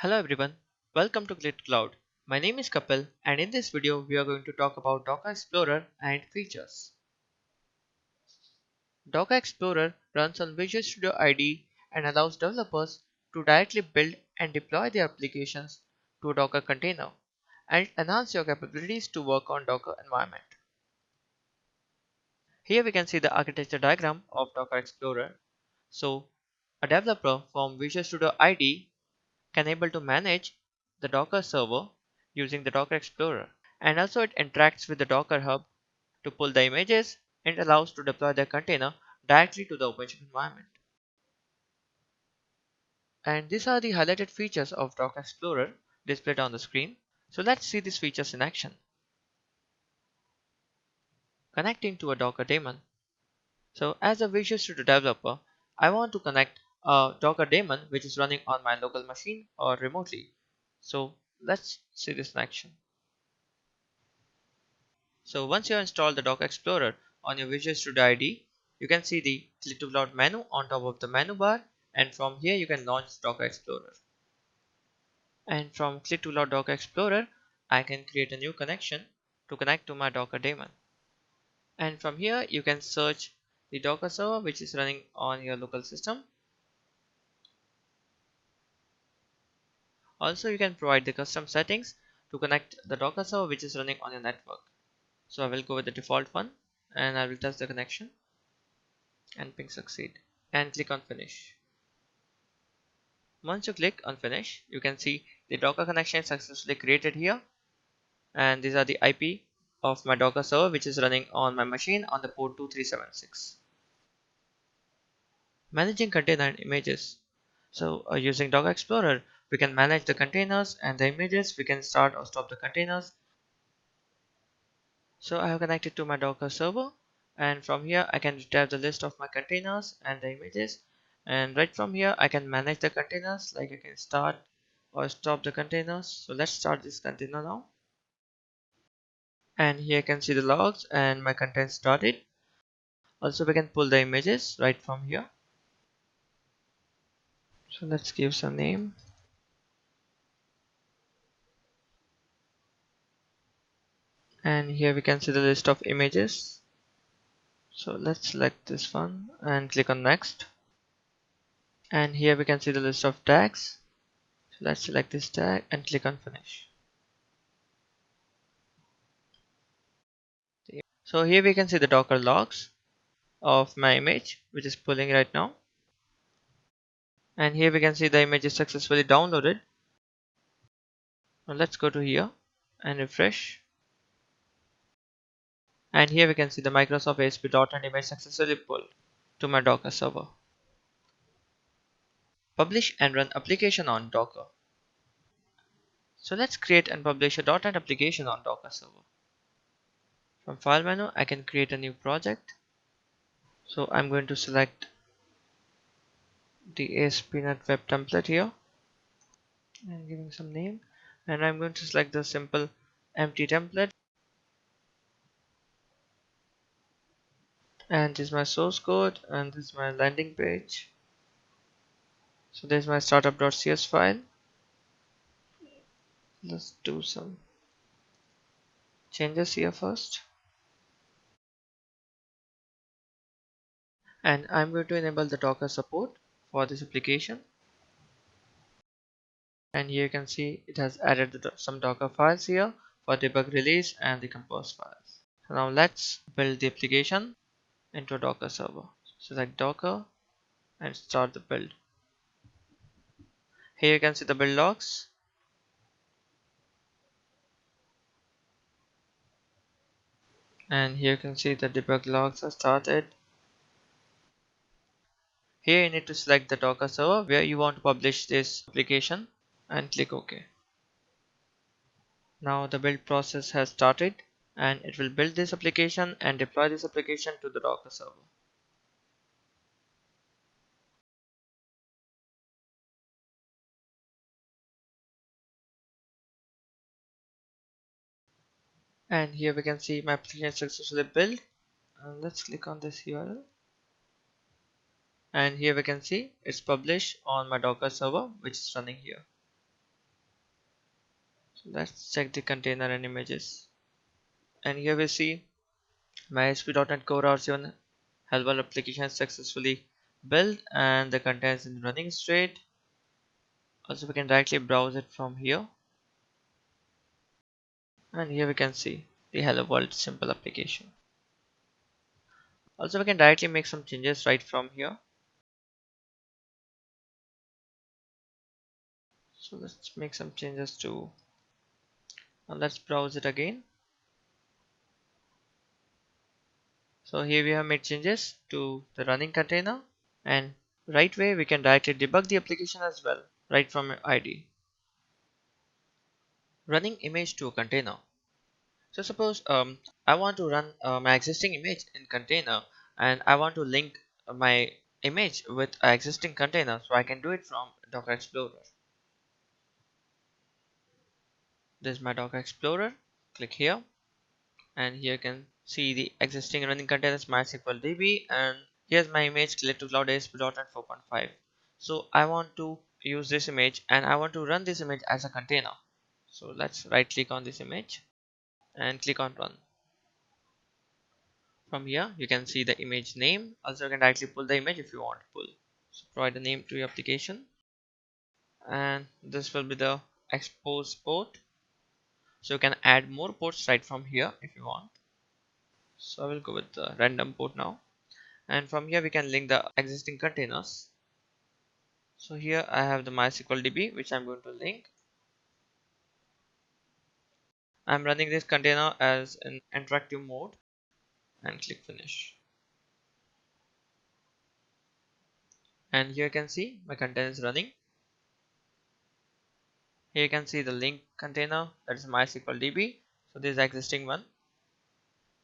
Hello everyone, welcome to Click2Cloud. My name is Kapil and in this video we are going to talk about Docker Explorer and features. Docker Explorer runs on Visual Studio IDE and allows developers to directly build and deploy their applications to a Docker container and enhance your capabilities to work on Docker environment. Here we can see the architecture diagram of Docker Explorer. So a developer from Visual Studio IDE can able to manage the Docker server using the Docker Explorer, and also it interacts with the Docker Hub to pull the images and allows to deploy the container directly to the OpenShift environment. And these are the highlighted features of Docker Explorer displayed on the screen. So let's see these features in action. Connecting to a Docker daemon. So as a Visual Studio developer, I want to connect a Docker daemon which is running on my local machine or remotely. So let's see this in action. So once you install the Docker Explorer on your Visual Studio IDE, you can see the Click2Cloud menu on top of the menu bar, and from here you can launch Docker Explorer. And from Click2Cloud Docker Explorer, I can create a new connection to connect to my Docker daemon. And from here you can search the Docker server which is running on your local system. Also you can provide the custom settings to connect the Docker server which is running on your network. So I will go with the default one and I will test the connection and ping succeed and click on finish. Once you click on finish, you can see the Docker connection successfully created here, and these are the IP of my Docker server which is running on my machine on the port 2376. Managing container and images. So using Docker Explorer, we can manage the containers and the images. We can start or stop the containers. So I have connected to my Docker server, and from here I can retrieve the list of my containers and the images, and right from here I can manage the containers, like I can start or stop the containers. So let's start this container now, and here you can see the logs and my content started. Also we can pull the images right from here. So let's give some name, and here we can see the list of images. So let's select this one and click on next, and here we can see the list of tags. So let's select this tag and click on finish. So here we can see the Docker logs of my image which is pulling right now, and here we can see the image is successfully downloaded. Now let's go to here and refresh, and here we can see the Microsoft ASP.NET image successfully pulled to my Docker server. Publish and run application on Docker. So let's create and publish a .NET application on Docker server. From file menu I can create a new project. So I'm going to select the ASP.NET web template here and giving some name, and I'm going to select the simple empty template, and this is my source code and this is my landing page. So this is my startup.cs file. Let's do some changes here first, and I'm going to enable the Docker support for this application, and here you can see it has added some Docker files here for debug release and the compose files. So now let's build the application into a Docker server. Select Docker and start the build. Here you can see the build logs, and here you can see the debug logs are started. Here you need to select the Docker server where you want to publish this application and click OK. Now the build process has started, and it will build this application and deploy this application to the Docker server. And here we can see my application successfully built. And let's click on this URL, and here we can see it's published on my Docker server which is running here. Let's check the container and images. And here we see my ASP.NET Core R7 Helper application is successfully built and the content is in running state. Also we can directly browse it from here, and here we can see the Hello World simple application. Also we can directly make some changes right from here. So let's make some changes to, now let's browse it again. So here we have made changes to the running container, and right way we can directly debug the application as well right from IDE. Running image to a container. So suppose I want to run my existing image in container, and I want to link my image with an existing container, so I can do it from Docker Explorer. This is my Docker Explorer. Click here, and here you can see the existing running containers MySQL DB, and here's my image Click2Cloud ASP.NET 4.5. So I want to use this image and I want to run this image as a container. So let's right click on this image and click on run. From here you can see the image name. Also you can directly pull the image if you want to pull. So provide the name to your application, and this will be the expose port. So you can add more ports right from here if you want. So I will go with the random port now, and from here we can link the existing containers. So here I have the MySQL DB which I'm going to link. I'm running this container as an interactive mode and click finish. And here you can see my container is running. Here you can see the link container, that is MySQL DB. So this is the existing one.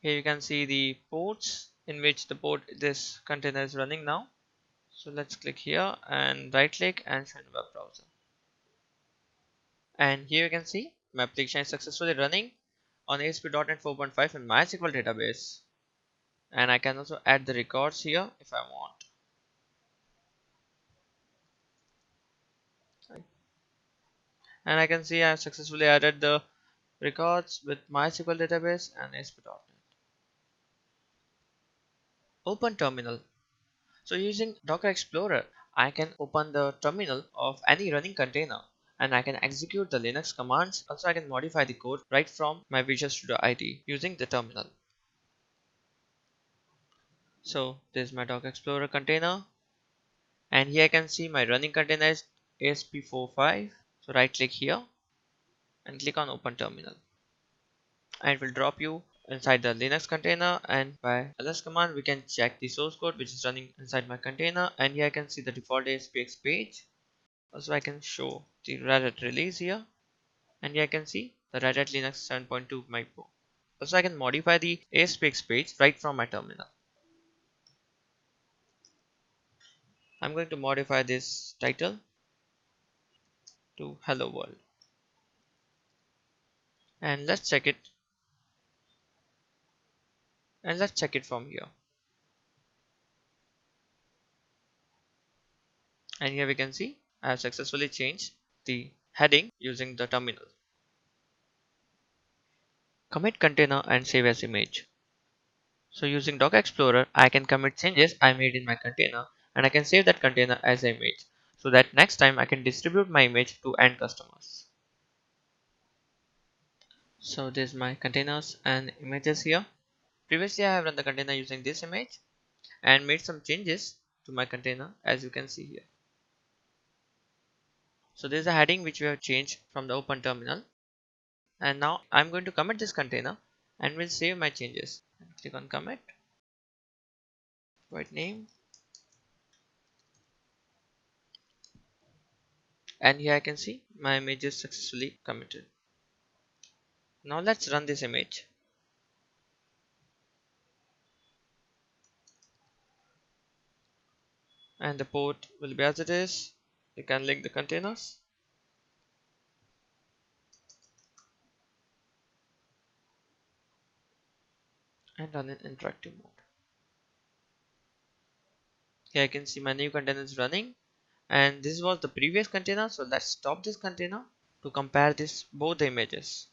Here you can see the ports in which the port this container is running now. So let's click here and right click and show in web browser. And here you can see my application is successfully running on ASP.NET 4.5 in MySQL database. And I can also add the records here if I want. And I can see I have successfully added the records with MySQL database and ASP.NET. Open terminal. So using Docker Explorer, I can open the terminal of any running container and I can execute the Linux commands. Also, I can modify the code right from my Visual Studio IDE using the terminal. So this is my Docker Explorer container, and here I can see my running container is ASP.45. So right click here and click on Open Terminal, and it will drop you inside the Linux container, and by ls command we can check the source code which is running inside my container. And here I can see the default ASPX page. Also I can show the Red Hat release here, and here I can see the Red Hat Linux 7.2 Micro. Also I can modify the ASPX page right from my terminal. I'm going to modify this title to Hello World, and let's check it from here. And here we can see I have successfully changed the heading using the terminal. Commit container and save as image. So using Docker Explorer, I can commit changes I made in my container, and I can save that container as an image so that next time I can distribute my image to end customers. So this is my containers and images here. Previously I have run the container using this image and made some changes to my container, as you can see here. So this is a heading which we have changed from the open terminal, and now I'm going to commit this container and will save my changes. Click on commit, write name, and here I can see my image is successfully committed. Now let's run this image. And the port will be as it is. You can link the containers and run in interactive mode. Here I can see my new container is running, and this was the previous container. So let's stop this container to compare both the images.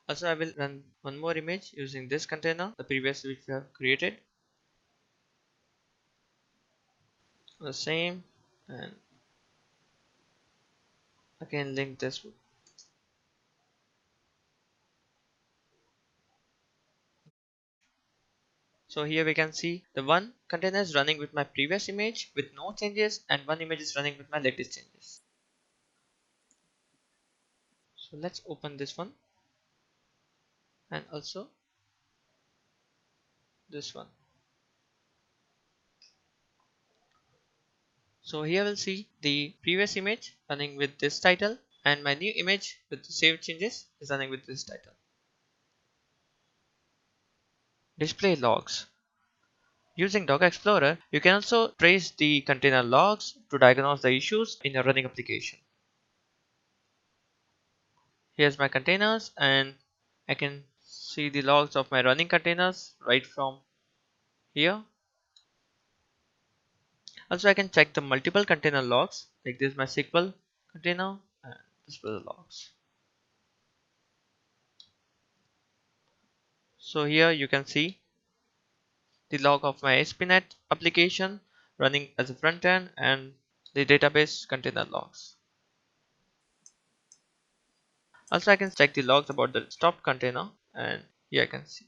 Also, I will run one more image using this container, the previous which we have created. The same, and again link this. So here we can see the one container is running with my previous image with no changes, and one image is running with my latest changes. So let's open this one and also this one. So here we'll see the previous image running with this title, and my new image with the saved changes is running with this title. Display logs. Using Docker Explorer, you can also trace the container logs to diagnose the issues in your running application. Here's my containers, and I can see the logs of my running containers right from here. Also, I can check the multiple container logs, like this is my SQL container and this was the logs. So here you can see the log of my ASP.NET application running as a front end and the database container logs. Also, I can check the logs about the stop container, and here I can see.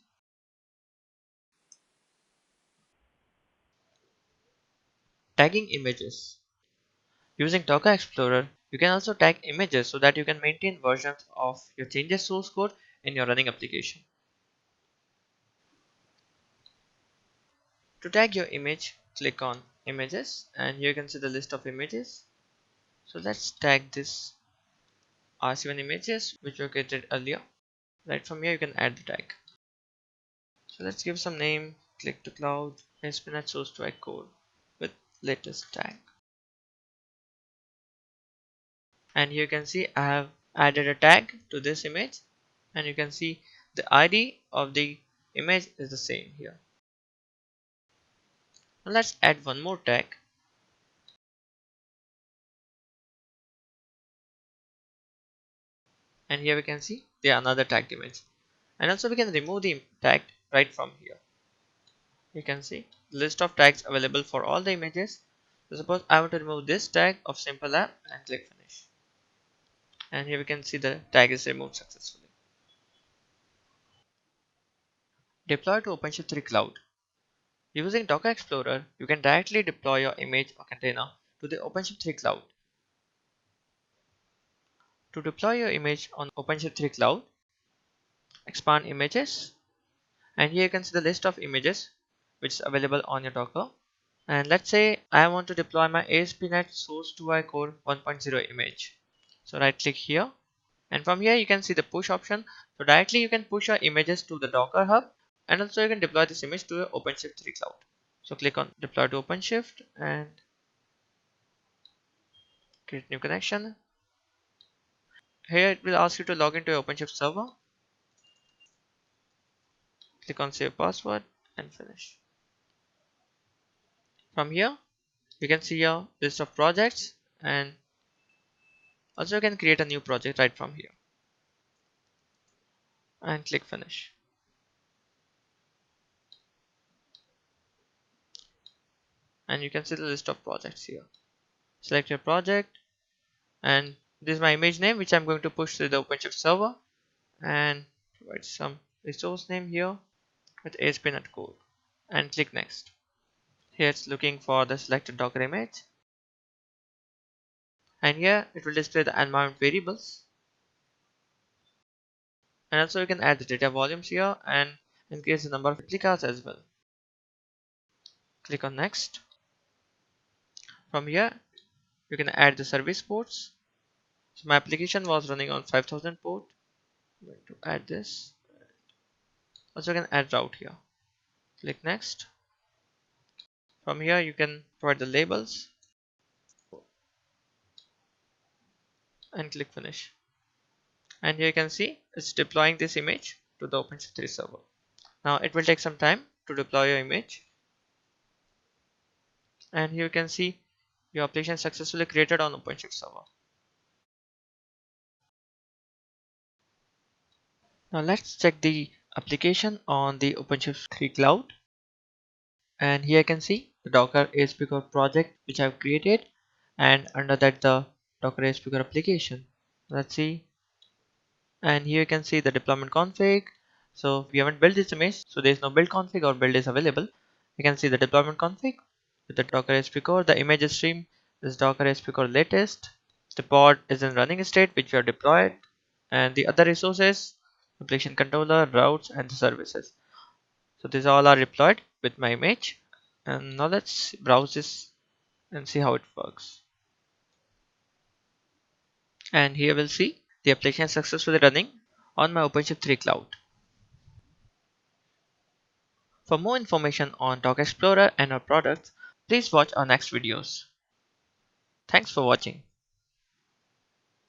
Tagging images. Using Docker Explorer, you can also tag images so that you can maintain versions of your changes source code in your running application. To tag your image, click on images, and here you can see the list of images. So let's tag this RC1 images which were created earlier. Right from here you can add the tag. So let's give some name, Click2Cloud ASP.NET source to code with latest tag. And here you can see I have added a tag to this image, and you can see the ID of the image is the same here. Now let's add one more tag, and here we can see the another tagged image. And also we can remove the tag right from here. You can see the list of tags available for all the images. So suppose I want to remove this tag of simple app and click finish. And here we can see the tag is removed successfully. Deploy to OpenShift 3 Cloud. Using Docker Explorer, you can directly deploy your image or container to the OpenShift 3 Cloud. To deploy your image on OpenShift 3 Cloud, expand images, and here you can see the list of images which is available on your Docker. And let's say I want to deploy my ASP.NET Source 2 Core 1.0 image. So right click here, and from here you can see the push option. So directly you can push your images to the Docker Hub, and also you can deploy this image to your OpenShift 3 Cloud. So click on deploy to OpenShift and create new connection. Here it will ask you to log into your OpenShift server. Click on save password and finish. From here you can see your list of projects, and also you can create a new project right from here and click finish. And you can see the list of projects here. Select your project, and this is my image name which I'm going to push to the OpenShift server, and provide some resource name here with ASP.NET Core and click next. Here it's looking for the selected Docker image, and here it will display the environment variables, and also you can add the data volumes here and increase the number of replicas as well. Click on next. From here you can add the service ports. So my application was running on 5000 port. I'm going to add this. Also you can add route here. Click next. From here you can provide the labels and click finish. And here you can see it's deploying this image to the OpenShift 3 server. Now it will take some time to deploy your image. And here you can see your application successfully created on OpenShift server. Now let's check the application on the OpenShift 3 cloud. And here I can see the Docker ASP core project which I've created, and under that the Docker ASP core application. Let's see. And here you can see the deployment config. So we haven't built this image, so there is no build config or build is available. You can see the deployment config with the Docker ASP core. The image stream is Docker ASP core latest. The pod is in running state which we have deployed, and the other resources, application controller, routes, and the services. So these all are deployed with my image. And now let's browse this and see how it works. And here we'll see the application is successfully running on my OpenShift 3 cloud. For more information on Docker Explorer and our products, please watch our next videos. Thanks for watching.